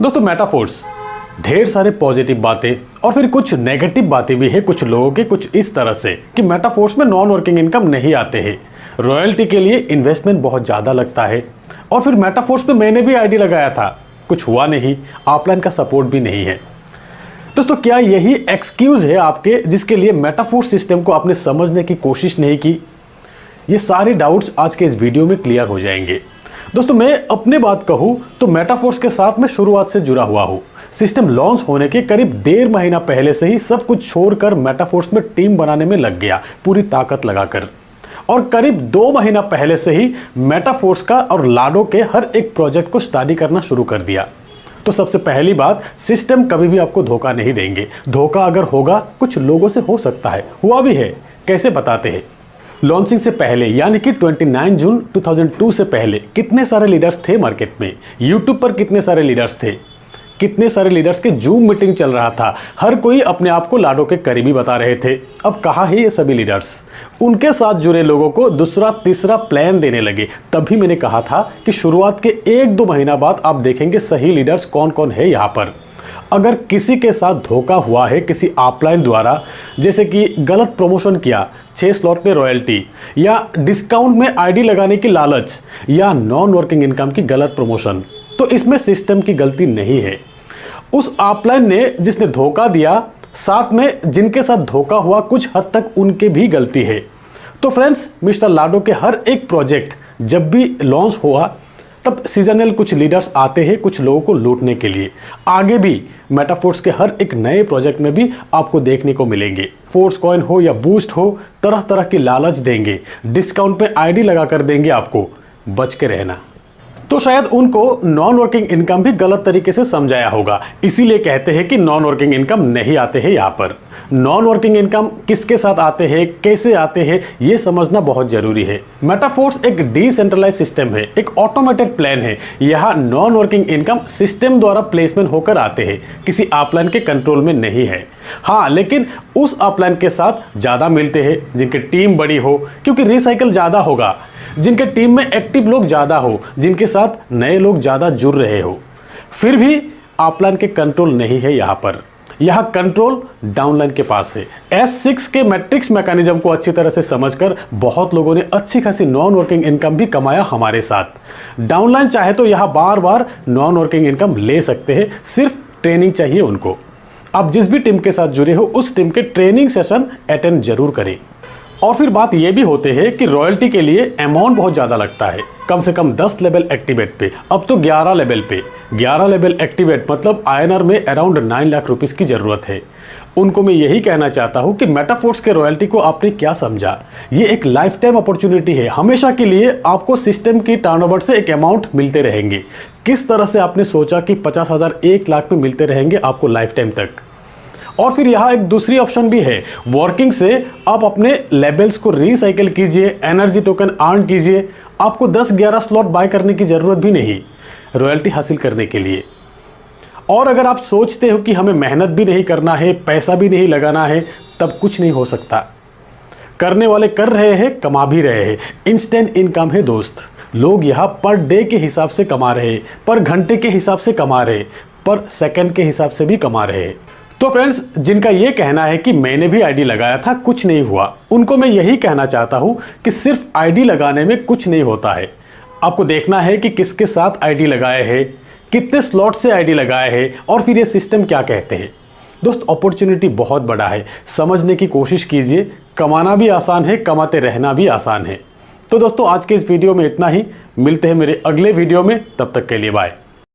दोस्तों मेटाफोर्स ढेर सारे पॉजिटिव बातें और फिर कुछ नेगेटिव बातें भी है कुछ लोगों के कुछ इस तरह से कि मेटाफोर्स में नॉन वर्किंग इनकम नहीं आते हैं, रॉयल्टी के लिए इन्वेस्टमेंट बहुत ज़्यादा लगता है। और फिर मेटाफोर्स पे मैंने भी आईडी लगाया था, कुछ हुआ नहीं, ऑफलाइन का सपोर्ट भी नहीं है। दोस्तों क्या यही एक्सक्यूज़ है आपके जिसके लिए मेटाफोर्स सिस्टम को आपने समझने की कोशिश नहीं की? ये सारे डाउट्स आज के इस वीडियो में क्लियर हो जाएंगे। दोस्तों मैं अपनी बात कहूँ तो मेटाफोर्स के साथ मैं शुरुआत से जुड़ा हुआ हूँ। सिस्टम लॉन्च होने के करीब 1.5 महीना पहले से ही सब कुछ छोड़कर मेटाफोर्स में टीम बनाने में लग गया, पूरी ताकत लगाकर। और करीब 2 महीना पहले से ही मेटाफोर्स का और लाडो के हर एक प्रोजेक्ट को स्टडी करना शुरू कर दिया। तो सबसे पहली बात, सिस्टम कभी भी आपको धोखा नहीं देंगे। धोखा अगर होगा कुछ लोगों से हो सकता है, हुआ भी है। कैसे बताते हैं। लॉन्चिंग से पहले यानी कि 29 जून 2002 से पहले कितने सारे लीडर्स थे मार्केट में, यूट्यूब पर कितने सारे लीडर्स थे, कितने सारे लीडर्स के जूम मीटिंग चल रहा था, हर कोई अपने आप को लाडो के करीबी बता रहे थे। अब कहाँ है ये सभी लीडर्स? उनके साथ जुड़े लोगों को दूसरा तीसरा प्लान देने लगे। तभी मैंने कहा था कि शुरुआत के 1-2 महीना बाद आप देखेंगे सही लीडर्स कौन कौन है यहाँ पर। अगर किसी के साथ धोखा हुआ है किसी अपलाइन द्वारा, जैसे कि गलत प्रमोशन किया, 6 स्लॉट में रॉयल्टी, या डिस्काउंट में आईडी लगाने की लालच, या नॉन वर्किंग इनकम की गलत प्रमोशन, तो इसमें सिस्टम की गलती नहीं है। उस अपलाइन ने जिसने धोखा दिया, साथ में जिनके साथ धोखा हुआ कुछ हद तक उनके भी गलती है। तो फ्रेंड्स, मिस्टर लाडो के हर एक प्रोजेक्ट जब भी लॉन्च हुआ तब सीजनल कुछ लीडर्स आते हैं कुछ लोगों को लूटने के लिए। आगे भी मेटाफोर्स के हर एक नए प्रोजेक्ट में भी आपको देखने को मिलेंगे। फोर्स कॉइन हो या बूस्ट हो, तरह तरह की लालच देंगे, डिस्काउंट पे आईडी लगा कर देंगे आपको। बच के रहना। तो शायद उनको नॉन वर्किंग इनकम भी गलत तरीके से समझाया होगा, इसीलिए कहते हैं कि नॉन वर्किंग इनकम नहीं आते हैं। यहाँ पर नॉन वर्किंग इनकम किसके साथ आते हैं, कैसे आते हैं, ये समझना बहुत जरूरी है। मेटाफोर्स एक डिसेंट्रलाइज सिस्टम है, एक ऑटोमेटेड प्लान है। यहाँ नॉन वर्किंग इनकम सिस्टम द्वारा प्लेसमेंट होकर आते हैं, किसी अपलाइन के कंट्रोल में नहीं है। हाँ, लेकिन उस अपलाइन के साथ ज़्यादा मिलते हैं जिनकी टीम बड़ी हो, क्योंकि रिसाइकल ज़्यादा होगा, जिनके टीम में एक्टिव लोग ज़्यादा हो, जिनके साथ नए लोग ज़्यादा जुड़ रहे हो। फिर भी अपलाइन के कंट्रोल नहीं है यहाँ पर, यहाँ कंट्रोल डाउनलाइन के पास है। S6 के मैट्रिक्स मैकेनिज्म को अच्छी तरह से समझकर बहुत लोगों ने अच्छी खासी नॉन वर्किंग इनकम भी कमाया हमारे साथ। डाउनलाइन चाहे तो यहाँ बार बार नॉन वर्किंग इनकम ले सकते हैं, सिर्फ ट्रेनिंग चाहिए उनको। आप जिस भी टीम के साथ जुड़े हो उस टीम के ट्रेनिंग सेशन अटेंड जरूर करें। और फिर बात यह भी होते है कि रॉयल्टी के लिए अमाउंट बहुत ज़्यादा लगता है, कम से कम 10 लेवल एक्टिवेट पे, अब तो 11 लेवल पे। 11 लेवल एक्टिवेट मतलब INR में अराउंड 9 लाख रुपीस की ज़रूरत है। उनको मैं यही कहना चाहता हूँ कि मेटाफोर्स के रॉयल्टी को आपने क्या समझा। ये एक लाइफ टाइम अपॉर्चुनिटी है, हमेशा के लिए आपको सिस्टम की टर्नओवर से एक अमाउंट मिलते रहेंगे। किस तरह से आपने सोचा कि 50,000 1 लाख में मिलते रहेंगे आपको लाइफ टाइम तक? और फिर यहाँ एक दूसरी ऑप्शन भी है, वर्किंग से आप अपने लेवल्स को रिसाइकिल कीजिए, एनर्जी टोकन अर्न कीजिए। आपको 10-11 स्लॉट बाय करने की ज़रूरत भी नहीं रॉयल्टी हासिल करने के लिए। और अगर आप सोचते हो कि हमें मेहनत भी नहीं करना है, पैसा भी नहीं लगाना है, तब कुछ नहीं हो सकता। करने वाले कर रहे हैं, कमा भी रहे हैं। इंस्टेंट इनकम है दोस्त। लोग यहाँ पर डे के हिसाब से कमा रहे हैं, पर घंटे के हिसाब से कमा रहे, पर सेकंड के हिसाब से भी कमा रहे हैं। तो फ्रेंड्स, जिनका ये कहना है कि मैंने भी आईडी लगाया था कुछ नहीं हुआ, उनको मैं यही कहना चाहता हूँ कि सिर्फ आईडी लगाने में कुछ नहीं होता है। आपको देखना है कि किसके साथ आईडी लगाए हैं, कितने स्लॉट से आईडी लगाए हैं, और फिर ये सिस्टम क्या कहते हैं। दोस्त, अपॉर्चुनिटी बहुत बड़ा है, समझने की कोशिश कीजिए। कमाना भी आसान है, कमाते रहना भी आसान है। तो दोस्तों, आज के इस वीडियो में इतना ही। मिलते हैं मेरे अगले वीडियो में, तब तक के लिए बाय।